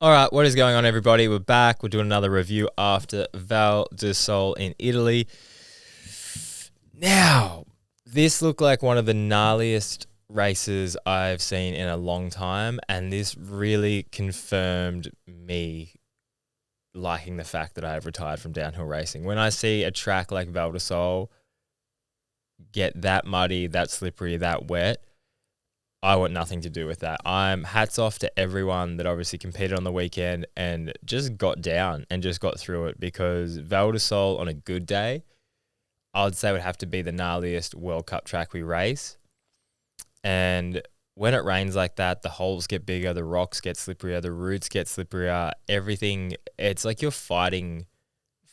All right, what is going on, everybody? We're back. We're doing another review after Val di Sole in Italy. Now, this looked like one of the gnarliest races I've seen in a long time, and this really confirmed me liking the fact that I have retired from downhill racing. When I see a track like Val di Sole get that muddy, that slippery, that wet, I want nothing to do with that. Hats off to everyone that obviously competed on the weekend and just got down and just got through it, because Val di Sole on a good day, I would say would have to be the gnarliest World Cup track we race. And when it rains like that, the holes get bigger, the rocks get slipperier, the roots get slipperier, everything, it's like you're fighting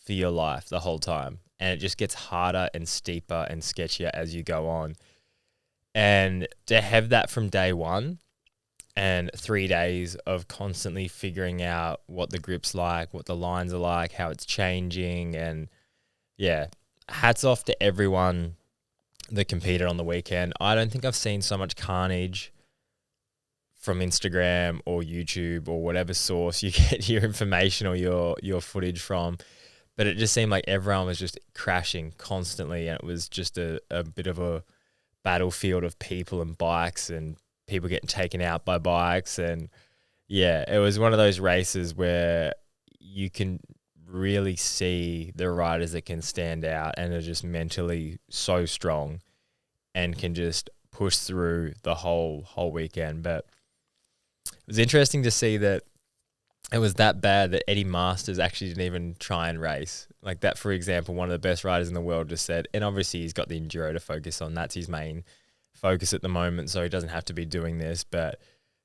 for your life the whole time. And it just gets harder and steeper and sketchier as you go on. And to have that from day one and 3 days of constantly figuring out what the grip's like, what the lines are like, how it's changing. And yeah, hats off to everyone that competed on the weekend. I don't think I've seen so much carnage from Instagram or YouTube or whatever source you get your information or your footage from. But it just seemed like everyone was just crashing constantly. And it was just a bit of a battlefield of people and bikes and people getting taken out by bikes. And yeah, it was one of those races where you can really see the riders that can stand out and are just mentally so strong and can just push through the whole weekend. But it was interesting to see that it was that bad that Eddie Masters actually didn't even try and race. Like that, for example, one of the best riders in the world just said, and obviously he's got the enduro to focus on. That's his main focus at the moment, so he doesn't have to be doing this. But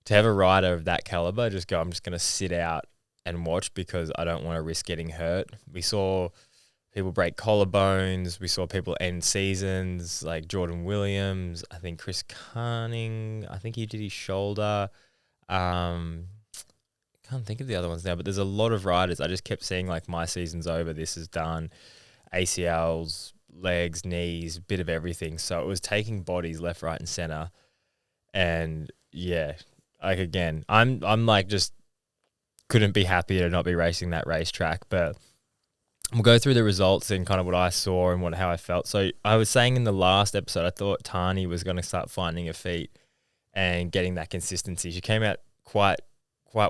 to have a rider of that caliber just go, I'm just going to sit out and watch because I don't want to risk getting hurt. We saw people break collarbones. We saw people end seasons, like Jordan Williams. I think Chris Canning, I think he did his shoulder. Can't think of the other ones now, but there's a lot of riders. I just kept seeing like, my season's over, this is done. ACLs, legs, knees, bit of everything. So it was taking bodies left, right, and center. And yeah, like again, I'm like just couldn't be happier to not be racing that racetrack. But we'll go through the results and kind of what I saw and how I felt. So I was saying in the last episode, I thought Tahnee was going to start finding her feet and getting that consistency. She came out quite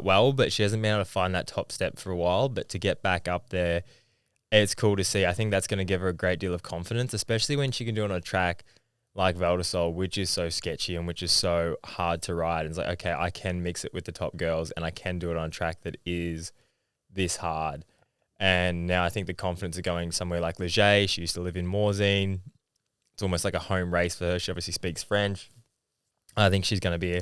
well, but she hasn't been able to find that top step for a while. But to get back up there, it's cool to see. I think that's going to give her a great deal of confidence, especially when she can do it on a track like Val di Sole, which is so sketchy and which is so hard to ride. And it's like, okay, I can mix it with the top girls and I can do it on a track that is this hard. And now I think the confidence of going somewhere like Leger, she used to live in Morzine. It's almost like a home race for her. She obviously speaks French. I think she's going to be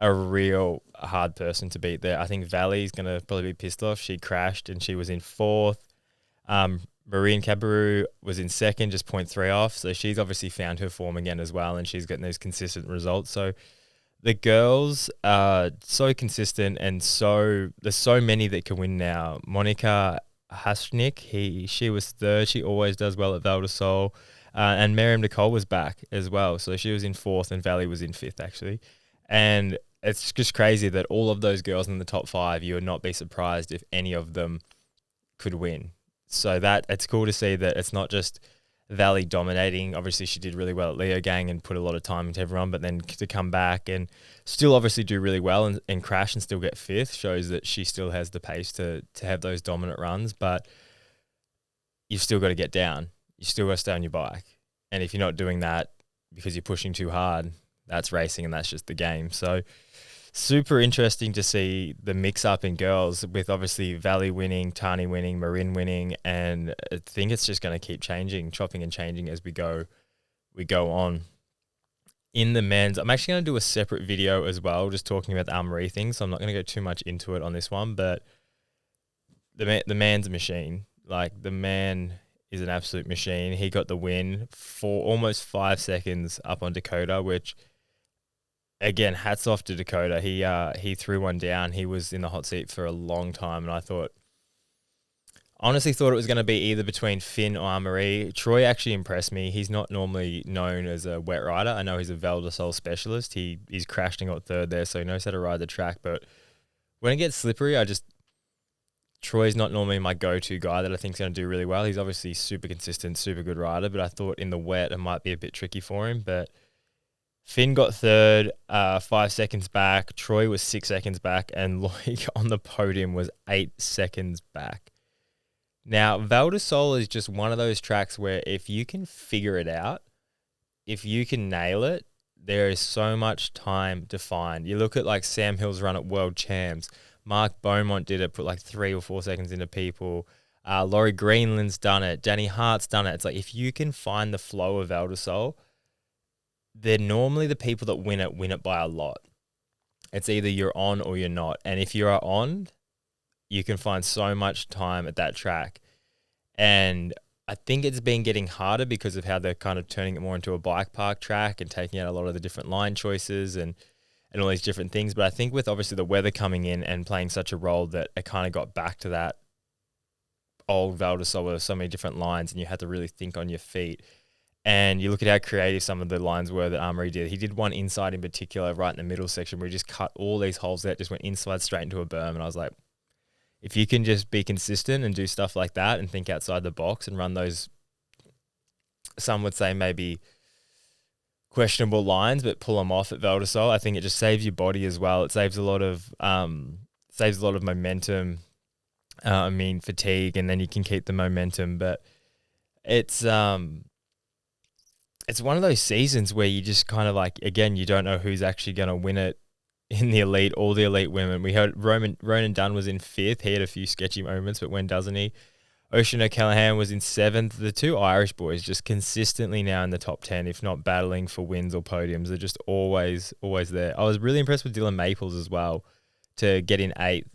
a real hard person to beat there. I think Valley's going to probably be pissed off. She crashed and she was in fourth. Marine Cabarrou was in second, just 0.3 off. So she's obviously found her form again as well, and she's getting those consistent results. So the girls are so consistent, and there's so many that can win now. Monica Hasnick, she was third. She always does well at Val di Sole. And Miriam Nicole was back as well. So she was in fourth and Valley was in fifth, actually. And it's just crazy that all of those girls in the top five, you would not be surprised if any of them could win. So that it's cool to see that it's not just Valley dominating. Obviously, she did really well at Leogang and put a lot of time into everyone, but then to come back and still obviously do really well and crash and still get fifth shows that she still has the pace to have those dominant runs. But you've still got to get down. You still got to stay on your bike. And if you're not doing that because you're pushing too hard, that's racing and that's just the game. So super interesting to see the mix-up in girls with obviously Valley winning, Tahnee winning, Marin winning, and I think it's just going to keep changing, chopping and changing as we go on. In the men's, I'm actually going to do a separate video as well, just talking about the Almarie thing, so I'm not going to go too much into it on this one, but the man's a machine. Like, the man is an absolute machine. He got the win for almost 5 seconds up on Dakota, which... Again, hats off to Dakota. He threw one down. He was in the hot seat for a long time, and I honestly thought it was going to be either between Finn or Amaury. Troy actually impressed me. He's not normally known as a wet rider. I know he's a Val di Sole specialist. He's crashed and got third there, so he knows how to ride the track. But when it gets slippery, Troy's not normally my go-to guy that I think is going to do really well. He's obviously super consistent, super good rider, but I thought in the wet it might be a bit tricky for him. But Finn got third, 5 seconds back. Troy was 6 seconds back, and Loic on the podium was 8 seconds back. Now, Val di Sole is just one of those tracks where if you can figure it out, if you can nail it, there is so much time to find. You look at like Sam Hill's run at World Champs. Mark Beaumont did it, put like 3 or 4 seconds into people. Laurie Greenland's done it. Danny Hart's done it. It's like if you can find the flow of Val di Sole, they're normally the people that win it by a lot. It's either you're on or you're not. And if you are on, you can find so much time at that track. And I think it's been getting harder because of how they're kind of turning it more into a bike park track and taking out a lot of the different line choices and all these different things. But I think with obviously the weather coming in and playing such a role that it kind of got back to that old Val di Sole with so many different lines and you had to really think on your feet. And you look at how creative some of the lines were that Amaury did. He did one inside in particular right in the middle section where he just cut all these holes out, just went inside straight into a berm. And I was like, if you can just be consistent and do stuff like that and think outside the box and run those, some would say maybe questionable lines, but pull them off at Val di Sole, I think it just saves your body as well. It saves a lot of momentum. Fatigue, and then you can keep the momentum. But it's one of those seasons where you just kind of like, again, you don't know who's actually going to win it in the elite, all the elite women. We heard Ronan Dunn was in 5th. He had a few sketchy moments, but when doesn't he? Ocean O'Callaghan was in 7th. The 2 Irish boys just consistently now in the top 10, if not battling for wins or podiums. They're just always there. I was really impressed with Dylan Maples as well to get in 8th.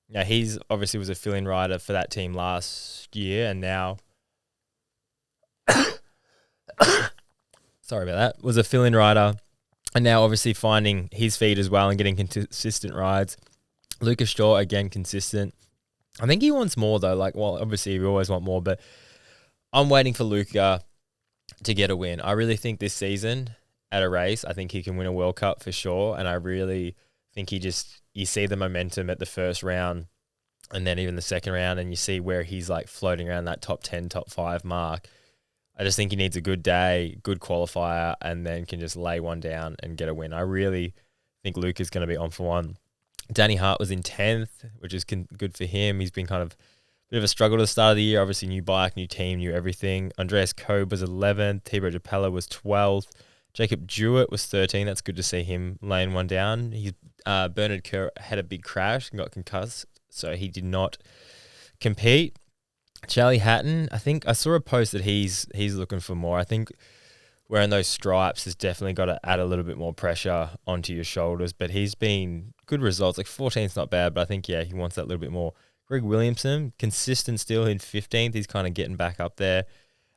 Now, he's obviously was a fill-in rider for that team last year, and now sorry about that, was a fill-in rider, and now obviously finding his feet as well and getting consistent rides. Lucas Shaw, again, consistent. I think he wants more, though. Like, well, obviously we always want more, but I'm waiting for Luca to get a win. I really think this season at a race, I think he can win a World Cup for sure, and I really think you see the momentum at the first round and then even the second round, and you see where he's like floating around that top 10, top 5 mark. I just think he needs a good day, good qualifier, and then can just lay one down and get a win. I really think Luke is going to be on for one. Danny Hart was in 10th, which is good for him. He's been kind of a bit of a struggle to the start of the year. Obviously, new bike, new team, new everything. Andreas Kobe was 11th. Thibaut Japella was 12th. Jacob Jewett was 13th. That's good to see him laying one down. Bernard Kerr had a big crash and got concussed, so he did not compete. Charlie Hatton, I think I saw a post that he's looking for more. I think wearing those stripes has definitely got to add a little bit more pressure onto your shoulders, but he's been good results. Like 14th's not bad, but I think, he wants that little bit more. Greg Williamson, consistent still in 15th. He's kind of getting back up there.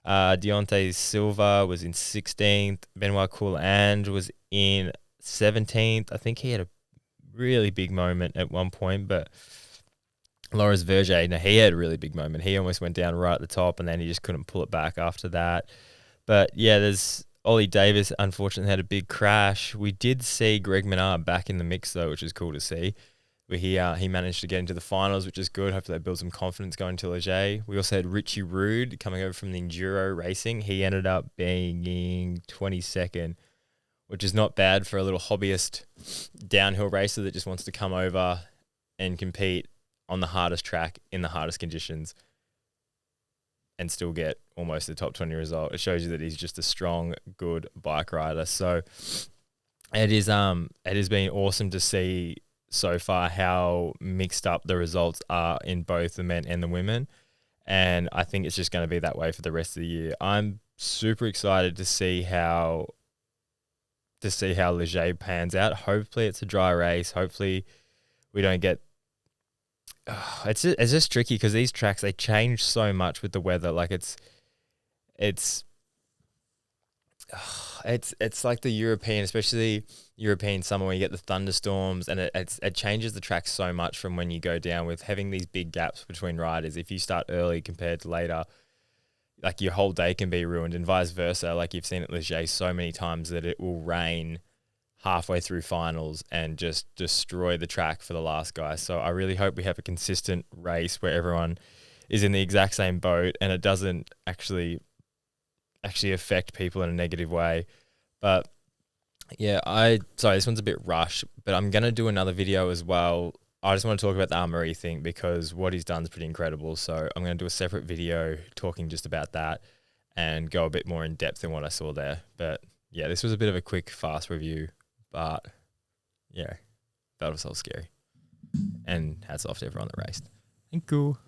Deontay Silva was in 16th. Benoit Coulant was in 17th. I think he had a really big moment at one point, but Loris Verger, he had a really big moment. He almost went down right at the top, and then he just couldn't pull it back after that. But yeah, there's Ollie Davis, unfortunately, had a big crash. We did see Greg Menard back in the mix, though, which is cool to see. Where he managed to get into the finals, which is good. Hopefully they build some confidence going to Leger. We also had Richie Rude coming over from the Enduro Racing. He ended up being 22nd, which is not bad for a little hobbyist downhill racer that just wants to come over and compete on the hardest track in the hardest conditions and still get almost the top 20 result. It shows you that he's just a strong, good bike rider. So it has been awesome to see so far how mixed up the results are in both the men and the women. And I think it's just going to be that way for the rest of the year. I'm super excited to see how Leger pans out. Hopefully it's a dry race. Hopefully we don't get it's just tricky because these tracks, they change so much with the weather. Like it's like the European, especially European summer, where you get the thunderstorms, and it changes the track so much from when you go down with having these big gaps between riders. If you start early compared to later, like your whole day can be ruined, and vice versa. Like you've seen at Leger so many times that it will rain halfway through finals and just destroy the track for the last guy. So I really hope we have a consistent race where everyone is in the exact same boat and it doesn't actually affect people in a negative way. But yeah, sorry, this one's a bit rushed, but I'm going to do another video as well. I just want to talk about the Armory thing because what he's done is pretty incredible. So I'm going to do a separate video talking just about that and go a bit more in depth than what I saw there. But yeah, this was a bit of a quick, fast review, but yeah, that was so scary. And hats off to everyone that raced. Thank you.